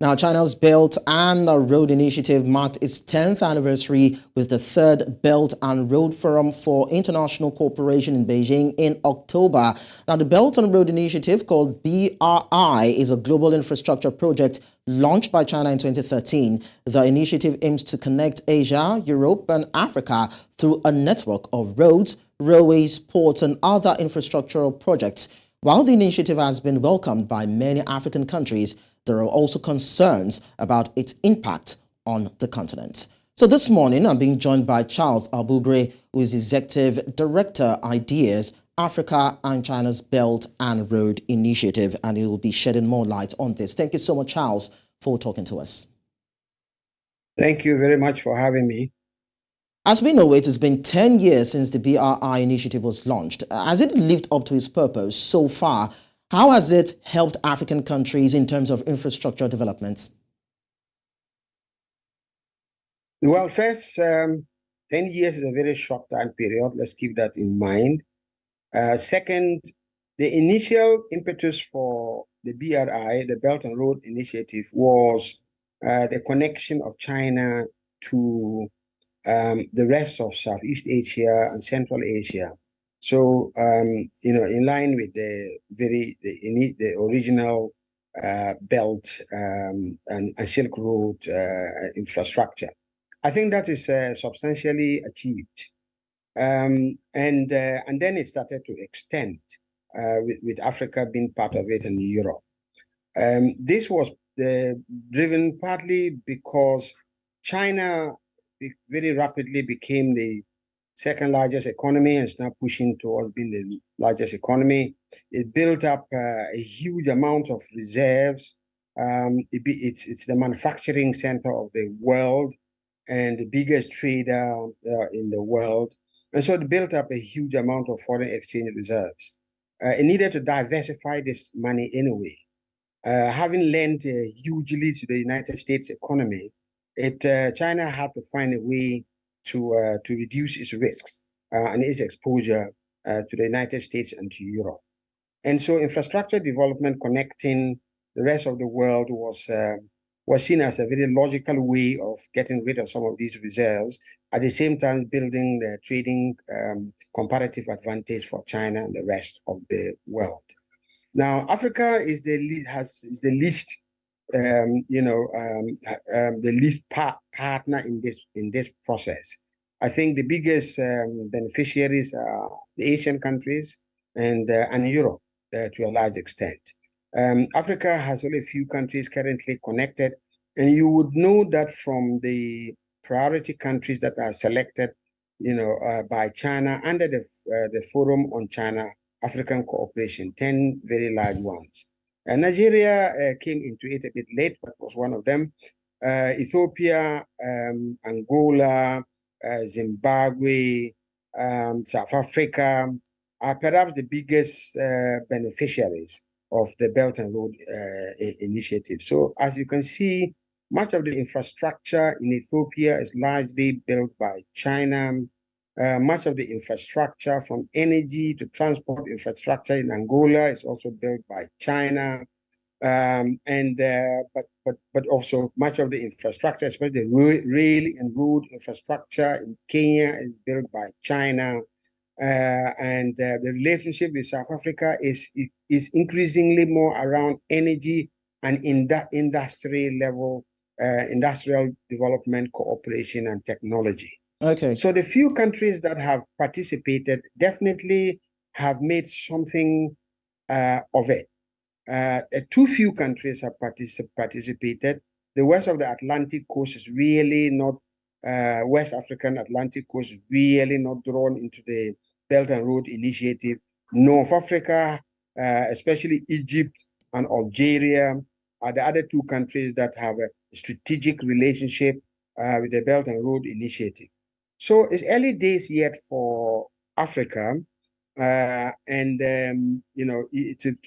Now, China's Belt and Road Initiative marked its 10th anniversary with the third Belt and Road Forum for International Cooperation in Beijing in October. Now, the Belt and Road Initiative, called BRI, is a global infrastructure project launched by China in 2013. The initiative aims to connect Asia, Europe, and Africa through a network of roads, railways, ports, and other infrastructural projects. While the initiative has been welcomed by many African countries, there are also concerns about its impact on the continent. So this morning, I'm being joined by Charles Abugre, who is Executive Director, Ideas, Africa and China's Belt and Road Initiative, and he will be shedding more light on this. Thank you so much, Charles, for talking to us. Thank you very much for having me. As we know, it has been 10 years since the BRI initiative was launched. Has it lived up to its purpose so far? How has it helped African countries in terms of infrastructure developments? Well, first, 10 years is a very short time period. Let's keep that in mind. Second, the initial impetus for the BRI, the Belt and Road Initiative, was the connection of China to the rest of Southeast Asia and Central Asia. So, in line with the original Belt and Silk Road infrastructure, I think that is substantially achieved. And then it started to extend with Africa being part of it and Europe. This was driven partly because China very rapidly became the second largest economy and is now pushing towards being the largest economy. It built up a huge amount of reserves. It's the manufacturing center of the world and the biggest trader in the world. And so it built up a huge amount of foreign exchange reserves. It needed to diversify this money anyway. Having lent hugely to the United States economy, China had to find a way to reduce its risks and its exposure to the United States and to Europe. And so infrastructure development connecting the rest of the world was seen as a very logical way of getting rid of some of these reserves, at the same time building the trading comparative advantage for China and the rest of the world. Now, Africa is the least partner in this process. I think the biggest beneficiaries are the Asian countries and Europe to a large extent. Africa has only a few countries currently connected, and you would know that from the priority countries that are selected, by China under the Forum on China African Cooperation, 10 very large ones. Nigeria came into it a bit late, but was one of them. Ethiopia, Angola, Zimbabwe, South Africa are perhaps the biggest beneficiaries of the Belt and Road Initiative. So as you can see, much of the infrastructure in Ethiopia is largely built by China. Much of the infrastructure from energy to transport infrastructure in Angola is also built by China. But also much of the infrastructure, especially the rail and road infrastructure in Kenya, is built by China. The relationship with South Africa is increasingly more around energy and industry level, industrial development, cooperation, and technology. Okay. So the few countries that have participated definitely have made something of it. Too few countries have participated. The west of the Atlantic coast is really not, West African Atlantic coast is really not drawn into the Belt and Road Initiative. North Africa, especially Egypt and Algeria, are the other two countries that have a strategic relationship with the Belt and Road Initiative. So it's early days yet for Africa, to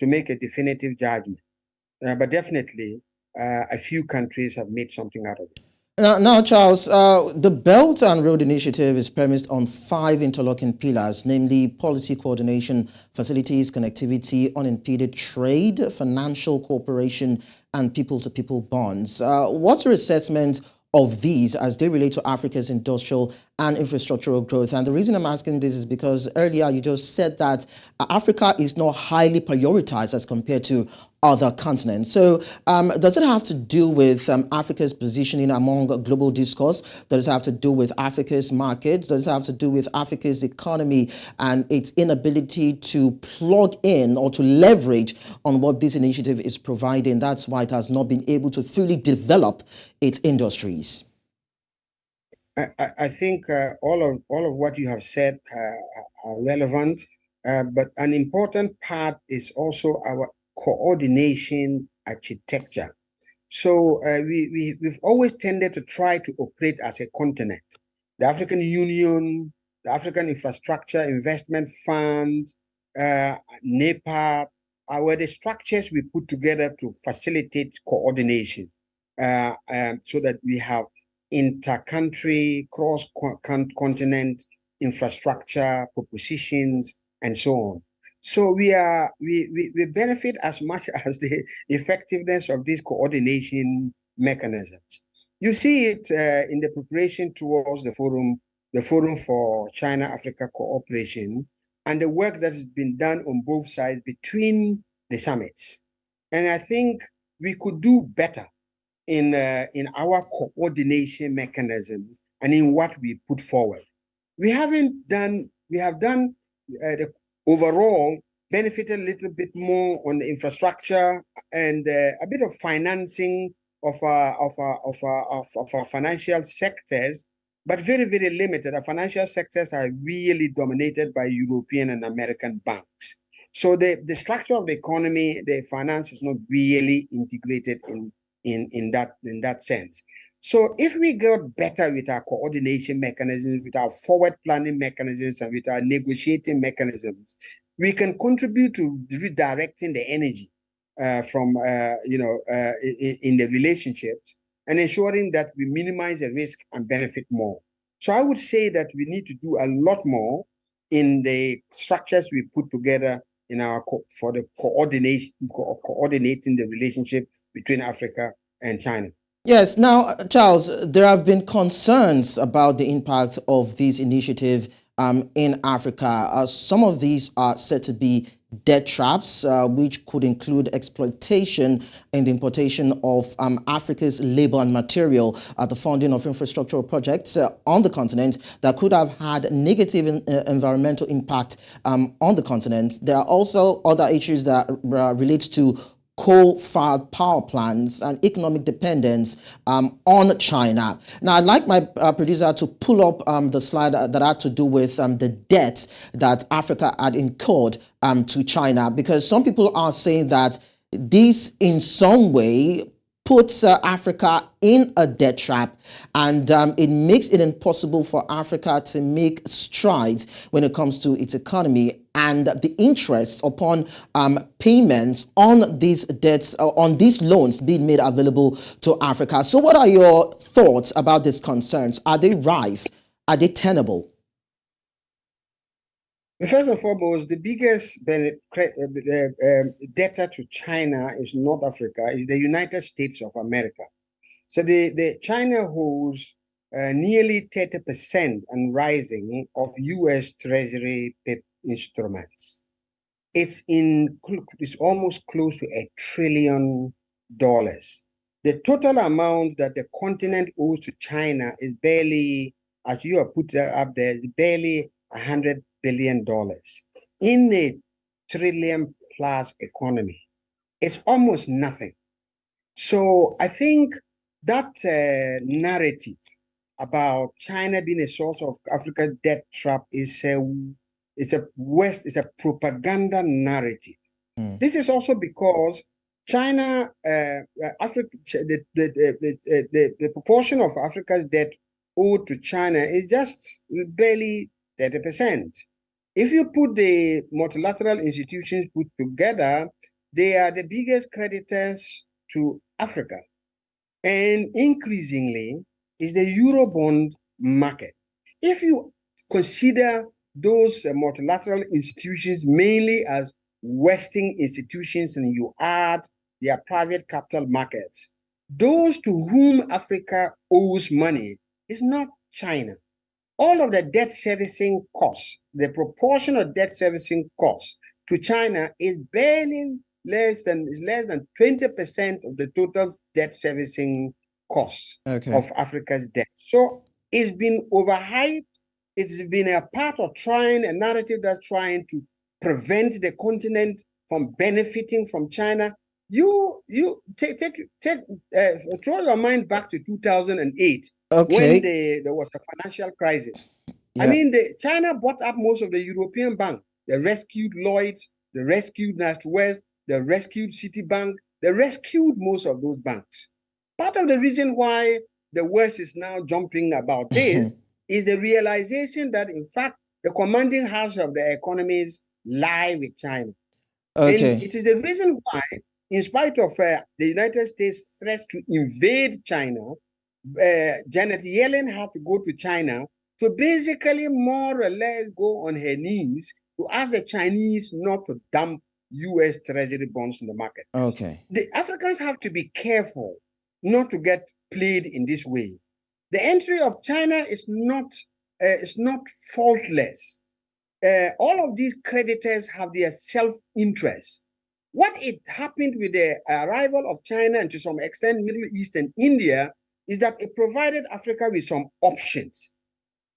make a definitive judgment. But definitely, a few countries have made something out of it. Now, Charles, the Belt and Road Initiative is premised on five interlocking pillars, namely policy coordination, facilities, connectivity, unimpeded trade, financial cooperation, and people-to-people bonds. What's your assessment of these as they relate to Africa's industrial and infrastructural growth? And the reason I'm asking this is because earlier you just said that Africa is not highly prioritized as compared to other continents. So, does it have to do with Africa's positioning among global discourse? Does it have to do with Africa's markets? Does it have to do with Africa's economy and its inability to plug in or to leverage on what this initiative is providing? That's why it has not been able to fully develop its industries. I think all of what you have said are relevant, but an important part is also our coordination architecture. So we've always tended to try to operate as a continent. The African Union, the African Infrastructure Investment Fund, NEPA, were the structures we put together to facilitate coordination, so that we have inter-country, cross-continent infrastructure propositions, and so on. So we benefit as much as the effectiveness of these coordination mechanisms. You see it in the preparation towards the Forum for China-Africa Cooperation, and the work that has been done on both sides between the summits. And I think we could do better in our coordination mechanisms and in what we put forward. We have done the overall benefited a little bit more on the infrastructure and a bit of financing of our financial sectors, but very, very limited. Our financial sectors are really dominated by European and American banks. So the structure of the economy, the finance is not really integrated in that sense. So if we get better with our coordination mechanisms, with our forward planning mechanisms, and with our negotiating mechanisms, we can contribute to redirecting the energy from in the relationships and ensuring that we minimize the risk and benefit more. So I would say that we need to do a lot more in the structures we put together in our for the coordination of coordinating the relationship between Africa and China. Yes. Now, Charles, there have been concerns about the impact of this initiative in Africa. Some of these are said to be debt traps, which could include exploitation and the importation of Africa's labor and material, the funding of infrastructural projects on the continent that could have had negative environmental impact on the continent. There are also other issues that relate to coal-fired power plants and economic dependence on China. Now, I'd like my producer to pull up the slide that had to do with the debt that Africa had incurred to China, because some people are saying that this in some way puts Africa in a debt trap, and it makes it impossible for Africa to make strides when it comes to its economy and the interest upon payments on these debts, on these loans being made available to Africa. So what are your thoughts about these concerns? Are they rife? Are they tenable? First and foremost, the biggest debtor to China is not Africa, it's the United States of America. So the China holds nearly 30% and rising of U.S. Treasury instruments. It's almost close to $1 trillion. The total amount that the continent owes to China is barely, as you have put up there, barely $100 billion in a trillion plus economy. It's almost nothing. So I think that narrative about China being a source of Africa's debt trap is it's a propaganda narrative. Mm. This is also because China, Africa, the proportion of Africa's debt owed to China is just barely 30%. If you put the multilateral institutions put together, they are the biggest creditors to Africa. And increasingly, is the Eurobond market. If you consider those multilateral institutions mainly as Western institutions and you add their private capital markets, those to whom Africa owes money is not China. All of the debt servicing costs, the proportion of debt servicing costs to China is barely less than 20% of the total debt servicing costs of Africa's debt. So it's been overhyped. It's been a part of a narrative that's trying to prevent the continent from benefiting from China. You throw your mind back to 2008 when there was a financial crisis. I mean, China bought up most of the European banks. They rescued Lloyds, they rescued NatWest, they rescued Citibank, they rescued most of those banks. Part of the reason why the West is now jumping about this is the realization that, in fact, the commanding house of the economies lie with China. And it is the reason why, in spite of the United States' threats to invade China, Janet Yellen had to go to China to basically more or less go on her knees to ask the Chinese not to dump U.S. Treasury bonds in the market. The Africans have to be careful not to get played in this way. The entry of China is not faultless. All of these creditors have their self-interest. What it happened with the arrival of China and to some extent Middle East and India is that it provided Africa with some options.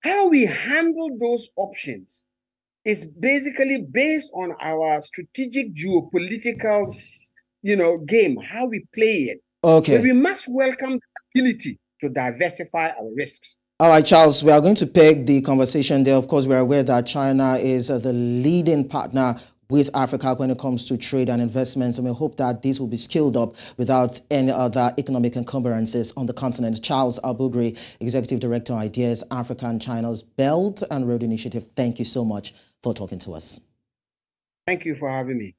How we handle those options is basically based on our strategic geopolitical, game, how we play it. But we must welcome the ability to diversify our risks. All right, Charles, we are going to peg the conversation there. Of course, we are aware that China is the leading partner with Africa when it comes to trade and investments, and we hope that this will be scaled up without any other economic encumbrances on the continent. Charles Abugre, Executive Director, Ideas Africa and China's Belt and Road Initiative, thank you so much for talking to us. Thank you for having me.